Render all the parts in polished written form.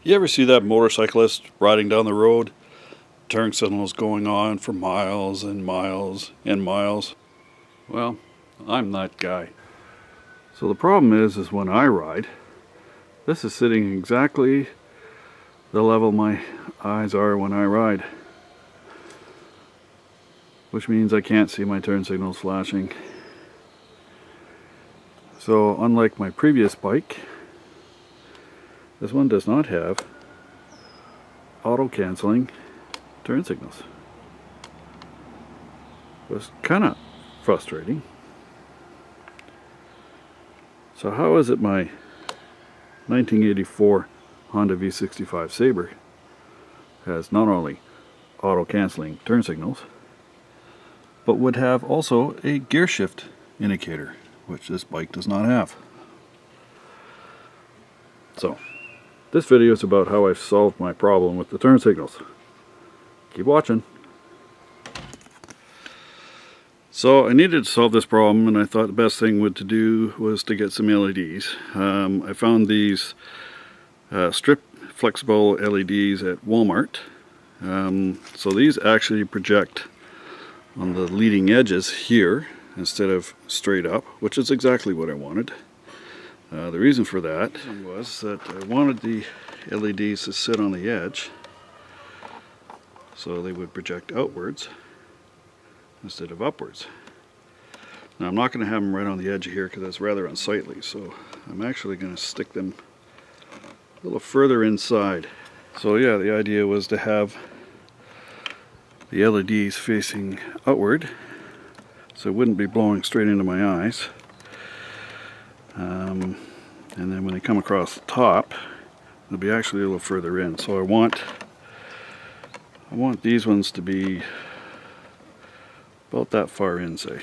You ever see that motorcyclist riding down the road? Turn signals going on for miles and miles and miles. Well, I'm that guy. So the problem is when I ride, this is sitting exactly the level my eyes are when I ride. Which means I can't see my turn signals flashing. So unlike my previous bike, this one does not have auto-canceling turn signals. It was kind of frustrating. So how is it my 1984 Honda V65 Sabre has not only auto-canceling turn signals, but would have also a gear shift indicator, which this bike does not have. So, this video is about how I've solved my problem with the turn signals. Keep watching. So I needed to solve this problem, and I thought the best thing to do was to get some LEDs. I found these strip flexible LEDs at Walmart. So these actually project on the leading edges here instead of straight up, which is exactly what I wanted. The reason for that was that I wanted the LEDs to sit on the edge so they would project outwards instead of upwards. Now I'm not going to have them right on the edge here because that's rather unsightly, so I'm actually going to stick them a little further inside. So yeah, the idea was to have the LEDs facing outward so it wouldn't be blowing straight into my eyes. And then when they come across the top, they'll be actually a little further in. So I want these ones to be about that far in, say.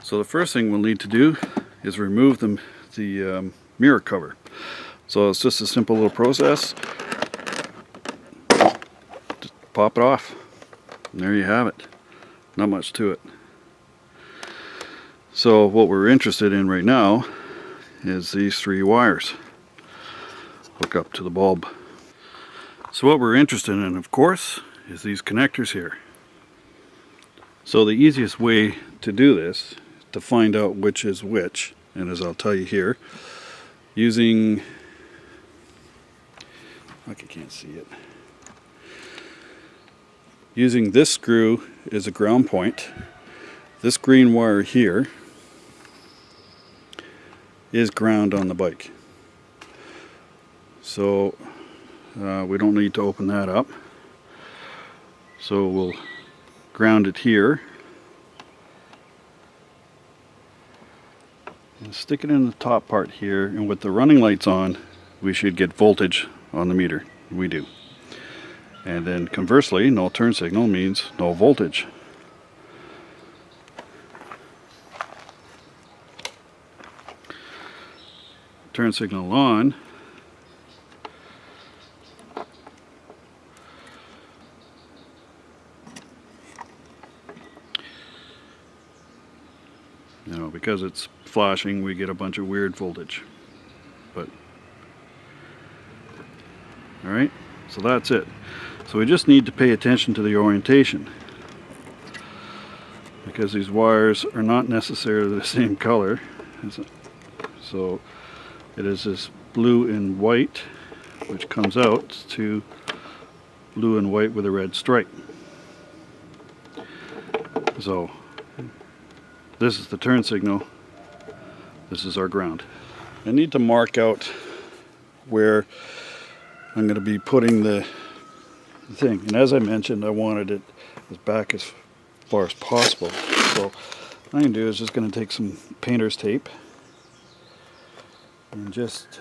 So the first thing we'll need to do is remove the mirror cover. So it's just a simple little process. Just pop it off. And there you have it. Not much to it. So what we're interested in right now is these three wires. Hook up to the bulb. So what we're interested in, of course, is these connectors here. So the easiest way to do this, to find out which is which, and as I'll tell you here, using, like I can't see it, using this screw as a ground point. This green wire here is ground on the bike. So we don't need to open that up. So we'll ground it here and stick it in the top part here, and with the running lights on we should get voltage on the meter. We do. And then conversely, no turn signal means no voltage. Turn signal on. You know, because it's flashing, we get a bunch of weird voltage. But all right, so that's it. So we just need to pay attention to the orientation, because these wires are not necessarily the same color. So it is this blue and white, which comes out to blue and white with a red stripe. So this is the turn signal, this is our ground. I need to mark out where I'm going to be putting the thing, and as I mentioned, I wanted it as back as far as possible. So what I'm going to do is just going to take some painter's tape and just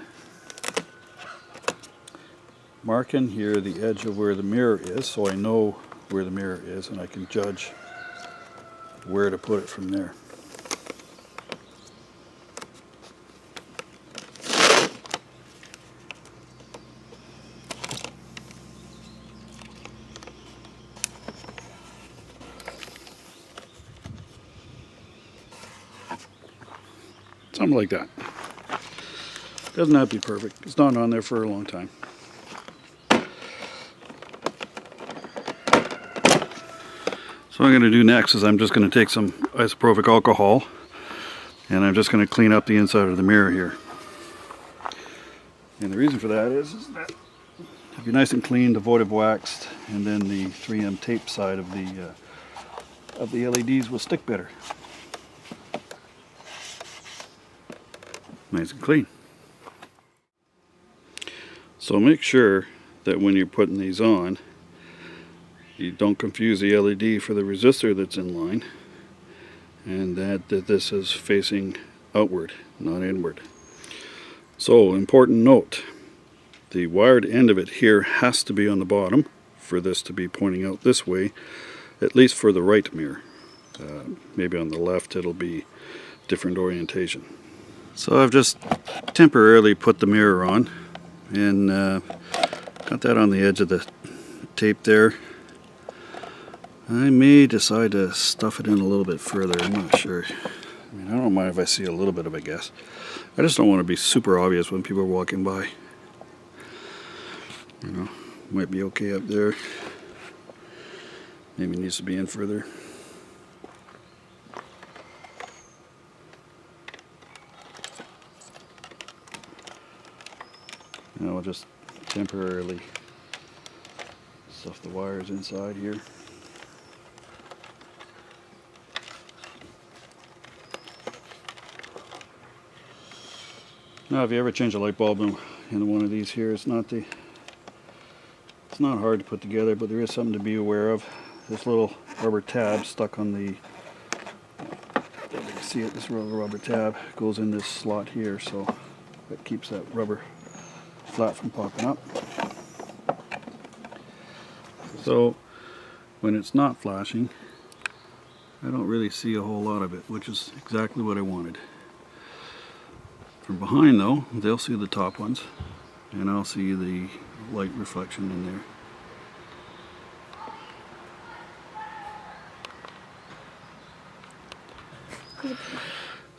mark in here the edge of where the mirror is, so I know where the mirror is and I can judge where to put it from there. Something like that. Doesn't have to be perfect. It's not on there for a long time. So what I'm going to do next is I'm just going to take some isopropyl alcohol and I'm just going to clean up the inside of the mirror here. And the reason for that is that it'll be nice and clean, devoid of wax, and then the 3M tape side of the LEDs will stick better. Nice and clean. So make sure that when you're putting these on, you don't confuse the LED for the resistor that's in line, and that this is facing outward, not inward. So, important note, the wired end of it here has to be on the bottom for this to be pointing out this way, at least for the right mirror. Maybe on the left it'll be different orientation. So I've just temporarily put the mirror on and got that on the edge of the tape there. I may decide to stuff it in a little bit further, I'm not sure. I mean, I don't mind if I see a little bit of a guess. I just don't want to be super obvious when people are walking by. You know, might be okay up there. Maybe needs to be in further. Now I'll just temporarily stuff the wires inside here. Now if you ever change a light bulb in one of these here, it's not hard to put together, but there is something to be aware of. This little rubber tab stuck on the, you can see it, this rubber tab goes in this slot here, so that keeps that rubber flat from popping up. So when it's not flashing, I don't really see a whole lot of it, which is exactly what I wanted. From behind though, they'll see the top ones, and I'll see the light reflection in there.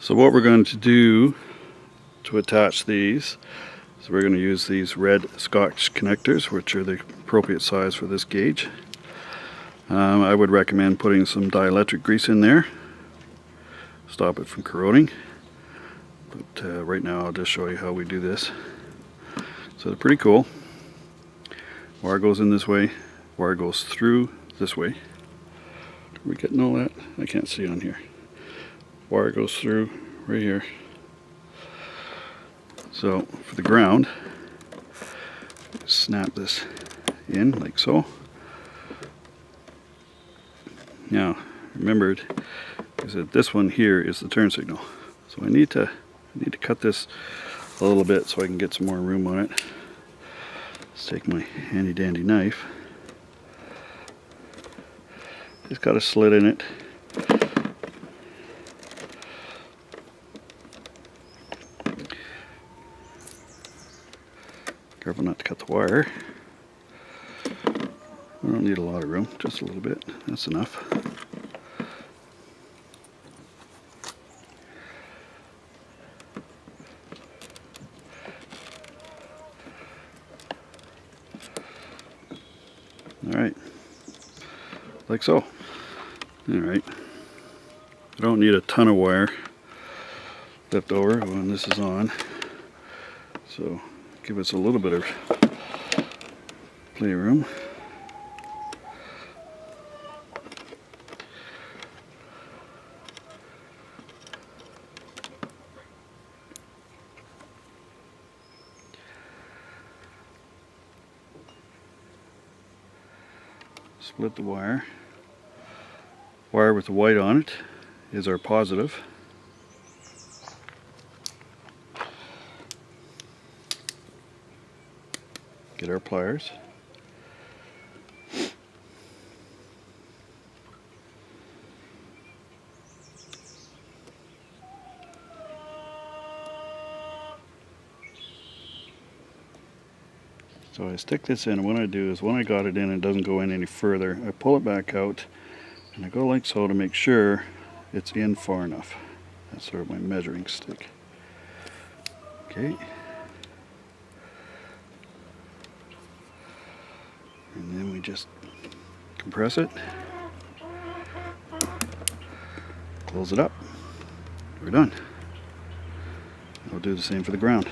So what we're going to do to attach these is we're going to use these red Scotch connectors, which are the appropriate size for this gauge. I would recommend putting some dielectric grease in there, stop it from corroding. But right now I'll just show you how we do this. So they're pretty cool. Wire goes in this way, wire goes through this way. Are we getting all that? I can't see on here. Wire goes through right here. So for the ground, snap this in like so. Now remembered is that this one here is the turn signal. So I need to cut this a little bit so I can get some more room on it. Let's take my handy dandy knife. It's got a slit in it. Careful not to cut the wire. I don't need a lot of room, just a little bit. That's enough. Alright, like so. Alright, I don't need a ton of wire left over when this is on, so give us a little bit of playroom. Split the wire. Wire with the white on it is our positive. Get our pliers. So I stick this in, and what I do is when I got it in and it doesn't go in any further, I pull it back out and I go like so to make sure it's in far enough. That's sort of my measuring stick. Okay. And then we just compress it. close it up. We're done. I'll do the same for the ground.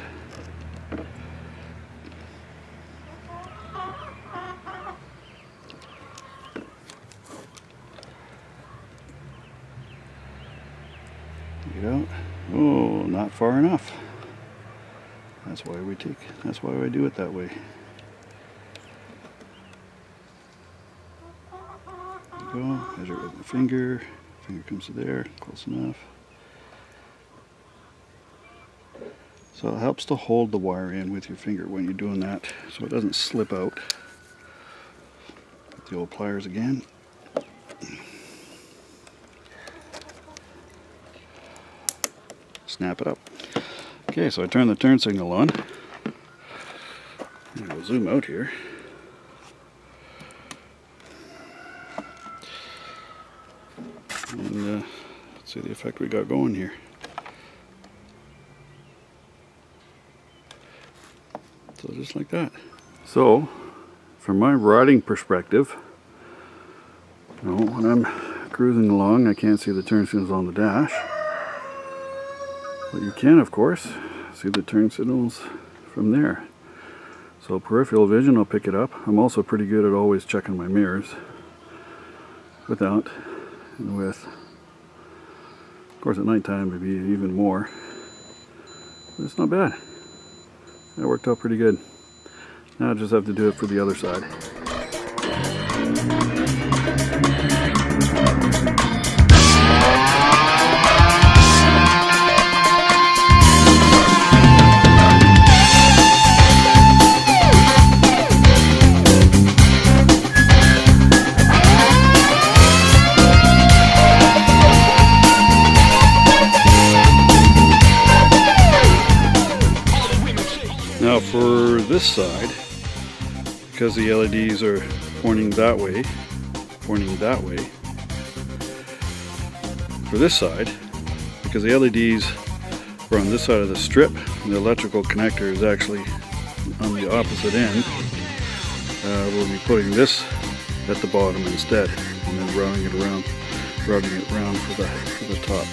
Get out. Oh, not far enough. That's why I do it that way. There you go. Measure it with my finger. Finger comes to there, close enough. So it helps to hold the wire in with your finger when you're doing that so it doesn't slip out. With the old pliers again. Snap it up. Okay, so I turn the turn signal on. And we'll zoom out here. And let's see the effect we got going here. So just like that. So, from my riding perspective, you know, when I'm cruising along, I can't see the turn signals on the dash. But you can, of course, see the turn signals from there. So peripheral vision, I'll pick it up. I'm also pretty good at always checking my mirrors without and with. Of course, at nighttime it'd be even more. But it's not bad. That worked out pretty good. Now I just have to do it for the other side. Now for this side, because the LEDs are pointing that way, for this side, because the LEDs are on this side of the strip, and the electrical connector is actually on the opposite end, we'll be putting this at the bottom instead, and then routing it around for the top.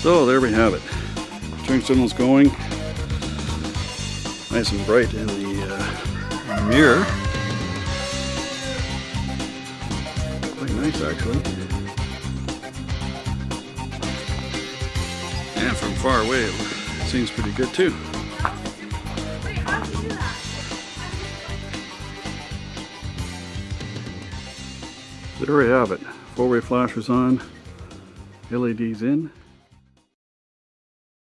So there we have it. Turn signal's going. Nice and bright in the mirror. Quite nice actually. And from far away it seems pretty good too. So there we have it. 4-way flashers on, LEDs in.